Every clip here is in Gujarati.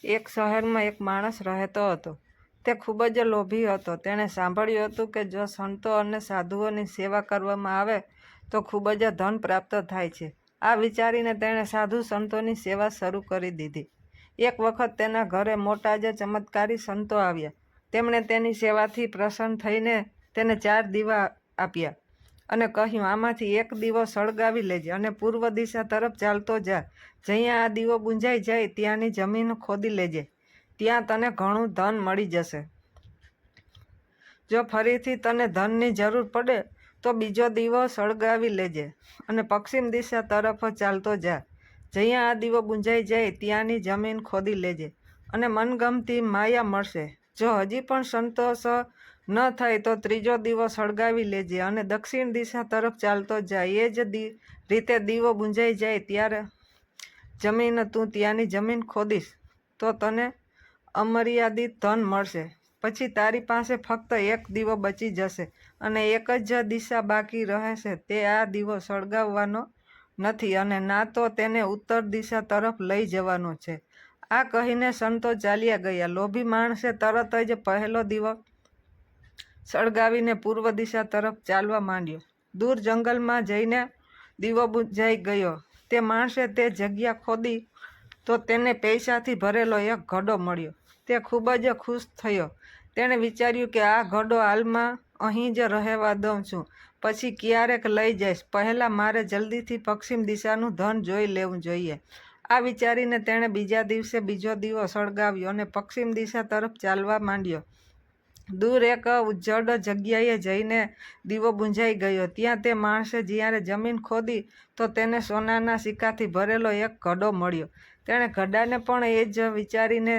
એક શહેરમાં એક માણસ રહેતો હતો. તે ખૂબ જ લોભી હતો. તેણે સાંભળ્યું હતું કે જો સંતો અને સાધુઓની સેવા કરવામાં આવે તો ખૂબ જ ધન પ્રાપ્ત થાય છે. આ વિચારીને તેણે સાધુ સંતોની સેવા શરૂ કરી દીધી. એક વખત તેના ઘરે મોટા જ ચમત્કારી સંતો આવ્યા. તેમણે તેની સેવાથી પ્રસન્ન થઈને તેને 4 દીવા આપ્યા અને કહ્યું, આમાંથી એક દીવો સળગાવી લેજે અને પૂર્વ દિશા તરફ ચાલતો જા. જ્યાં આ દીવો બુંજાઈ જાય ત્યાંની જમીન ખોદી લેજે. ત્યાં તને ઘણું ધન મળી જશે. જો ફરીથી તને ધનની જરૂર પડે તો બીજો દીવો સળગાવી લેજે અને પશ્ચિમ દિશા તરફ ચાલતો જા. જ્યાં આ દીવો બુંજાઈ જાય ત્યાંની જમીન ખોદી લેજે અને મનગમતી માયા મળશે. જો હજી પણ સંતોષ ન થાય તો ત્રીજો દીવો સળગાવી લેજે અને દક્ષિણ દિશા તરફ ચાલતો જાય. એ જ રીતે દીવો બુંજાઈ જાય ત્યારે જમીન તું ત્યાંની જમીન ખોદીશ તો તને અમર્યાદિત ધન મળશે. પછી તારી પાસે ફક્ત એક દીવો બચી જશે અને એક જ દિશા બાકી રહેશે. તે આ દીવો સળગાવવાનો નથી અને ના તો તેને ઉત્તર દિશા તરફ લઈ જવાનો છે. આ કહીને સંતો ચાલ્યા ગયા. લોભી માણસે તરત જ પહેલો દીવો સળગાવીને પૂર્વ દિશા તરફ ચાલવા માંડ્યો. દૂર જંગલમાં જઈને દીવો બુંજાઈ ગયો. તે માણસે તે જગ્યા ખોદી તો તેને પૈસાથી ભરેલો એક ઘડો મળ્યો. તે ખૂબ જ ખુશ થયો. તેણે વિચાર્યું કે આ ઘડો હાલમાં અહીં જ રહેવા દઉં છું, પછી ક્યારેક લઈ જઈશ. પહેલાં મારે જલ્દીથી પશ્ચિમ દિશાનું ધન જોઈ લેવું જોઈએ. આ વિચારીને તેણે બીજા દિવસે બીજો દીવો સળગાવ્યો અને પશ્ચિમ દિશા તરફ ચાલવા માંડ્યો. દૂર એક ઉજ્જડ જગ્યાએ જઈને દીવો બુંજાઈ ગયો. ત્યાં તે માણસે જ્યારે જમીન ખોદી તો તેને સોનાના સિક્કાથી ભરેલો એક ઘડો મળ્યો. તેણે ઘડાને પણ એ જ વિચારીને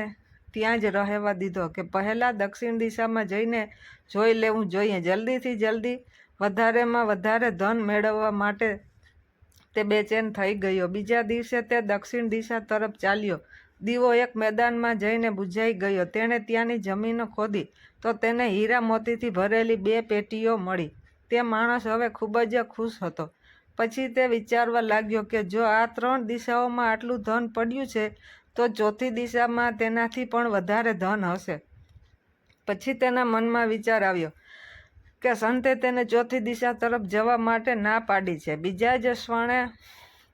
ત્યાં જ રહેવા દીધો કે પહેલાં દક્ષિણ દિશામાં જઈને જોઈ લેવું જોઈએ. જલ્દીથી જલ્દી વધારેમાં વધારે ધન મેળવવા માટે તે બેચેન થઈ ગયો. બીજા દિવસે તે દક્ષિણ દિશા તરફ ચાલ્યો. દીવો એક મેદાનમાં જઈને બુંજાઈ ગયો. તેણે ત્યાંની જમીન ખોદી તો તેને હીરા મોતીથી ભરેલી 2 પેટીઓ મળી. તે માણસ હવે ખૂબ જ ખુશ હતો. પછી તે વિચારવા લાગ્યો કે જો આ 3 દિશાઓમાં આટલું ધન પડ્યું છે તો ચોથી દિશામાં તેનાથી પણ વધારે ધન હશે. પછી તેના મનમાં વિચાર આવ્યો કે સંતે તેને ચોથી દિશા તરફ જવા માટે ના પાડી છે. બીજા જ ક્ષણે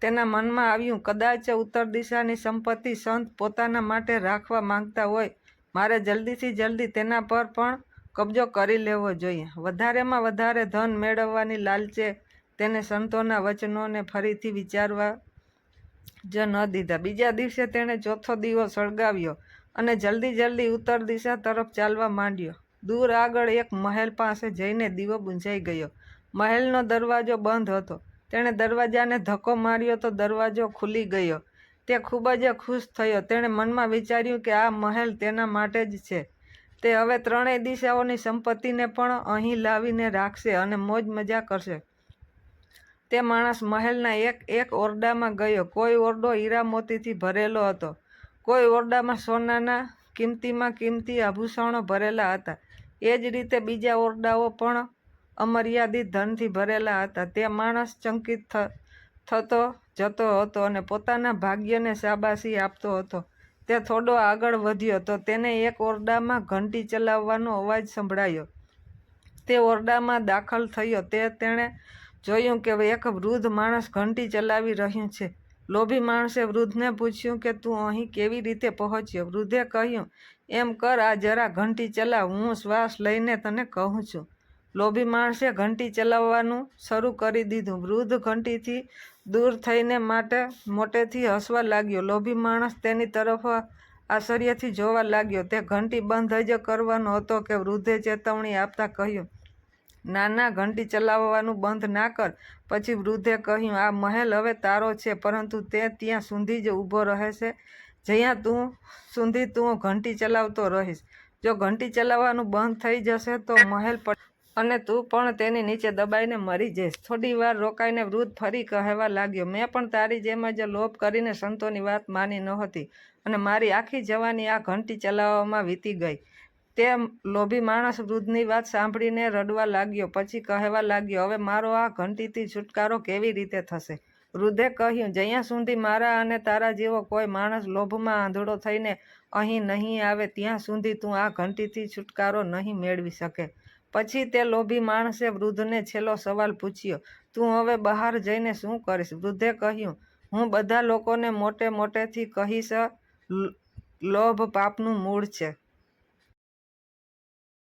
તેના મનમાં આવ્યું, કદાચ ઉત્તર દિશાની સંપત્તિ સંત પોતાના માટે રાખવા માંગતા હોય. મારે જલ્દીથી જલ્દી તેના પર પણ કબજો કરી લેવો જોઈએ. વધારેમાં વધારે ધન મેળવવાની લાલચે તેને સંતોના વચનોને ફરીથી વિચારવા જ ન દીધા. બીજા દિવસે તેણે ચોથો દીવો સળગાવ્યો અને જલ્દી જલ્દી ઉત્તર દિશા તરફ ચાલવા માંડ્યો. દૂર આગળ એક મહેલ પાસે જઈને દીવો બુંજાઈ ગયો. મહેલનો દરવાજો બંધ હતો. તેણે દરવાજાને ધક્કો માર્યો તો દરવાજો ખુલી ગયો. તે ખૂબ જ ખુશ થયો. તેણે મનમાં વિચાર્યું કે આ મહેલ તેના માટે જ છે. તે હવે 3 દિશાઓની સંપત્તિને પણ અહીં લાવીને રાખશે અને મોજ મજા કરશે. તે માણસ મહેલના એક ઓરડામાં ગયો. કોઈ ઓરડો હીરા મોતીથી ભરેલો હતો. કોઈ ઓરડામાં સોનાના કિંમતી આભૂષણો ભરેલા હતા. એ જ રીતે બીજા ઓરડાઓ પણ અમર્યાદિત ધનથી ભરેલા હતા. તે માણસ ચકિત થતો જતો હતો અને પોતાના ભાગ્યને શાબાશી આપતો હતો. તે થોડો આગળ વધ્યો તો તેને એક ઓરડામાં ઘંટી ચલાવવાનો અવાજ સંભળાયો. તે ઓરડામાં દાખલ થયો. તેણે જોયું કે એક વૃદ્ધ માણસ ઘંટી ચલાવી રહ્યું છે. લોભી માણસે વૃદ્ધને પૂછ્યું કે તું અહીં કેવી રીતે પહોંચ્યો? વૃદ્ધે કહ્યું, એમ કર, આ જરા ઘંટી ચલાવ, હું શ્વાસ લઈને તને કહું છું. લોભી માણસે ઘંટી ચલાવવાનું શરૂ કરી દીધું. વૃદ્ધ ઘંટીથી દૂર થઈને મોટેથી હસવા લાગ્યો. લોભી માણસ તેની તરફ આશ્ચર્યથી જોવા લાગ્યો. તે ઘંટી બંધ જ કરવાનો હતો કે વૃદ્ધે ચેતવણી આપતા કહ્યું, ના, ઘંટી ચલાવવાનું બંધ ના કર. પછી વૃદ્ધે કહ્યું, આ મહેલ હવે તારો છે, પરંતુ તે ત્યાં સુધી જ ઊભો રહેશે જ્યાં સુધી તું ઘંટી ચલાવતો રહીશ. જો ઘંટી ચલાવવાનું બંધ થઈ જશે તો મહેલ અને તું પણ તેની નીચે દબાઈને મરી જઈશ. થોડી વાર રોકાઈને વૃદ્ધ ફરી કહેવા લાગ્યો, મેં પણ તારી જેમ જ લોભ કરીને સંતોની વાત માની નહોતી અને મારી આખી જવાની આ ઘંટી ચલાવવામાં વીતી ગઈ. તે લોભી માણસ વૃદ્ધની વાત સાંભળીને રડવા લાગ્યો. પછી કહેવા લાગ્યો, હવે મારો આ ઘંટીથી છુટકારો કેવી રીતે થશે? વૃદ્ધે કહ્યું, જ્યાં સુધી મારા અને તારા જેવો કોઈ માણસ લોભમાં આંધળો થઈને અહીં નહીં આવે ત્યાં સુધી તું આ ઘંટીથી છુટકારો નહીં મેળવી શકે. પછી તે લોભી માણસે વૃદ્ધને છેલ્લો સવાલ પૂછ્યો, તું હવે બહાર જઈને શું કરીશ? વૃદ્ધે કહ્યું, હું બધા લોકોને મોટે મોટેથી કહીશ, લોભ પાપનું મૂળ છે.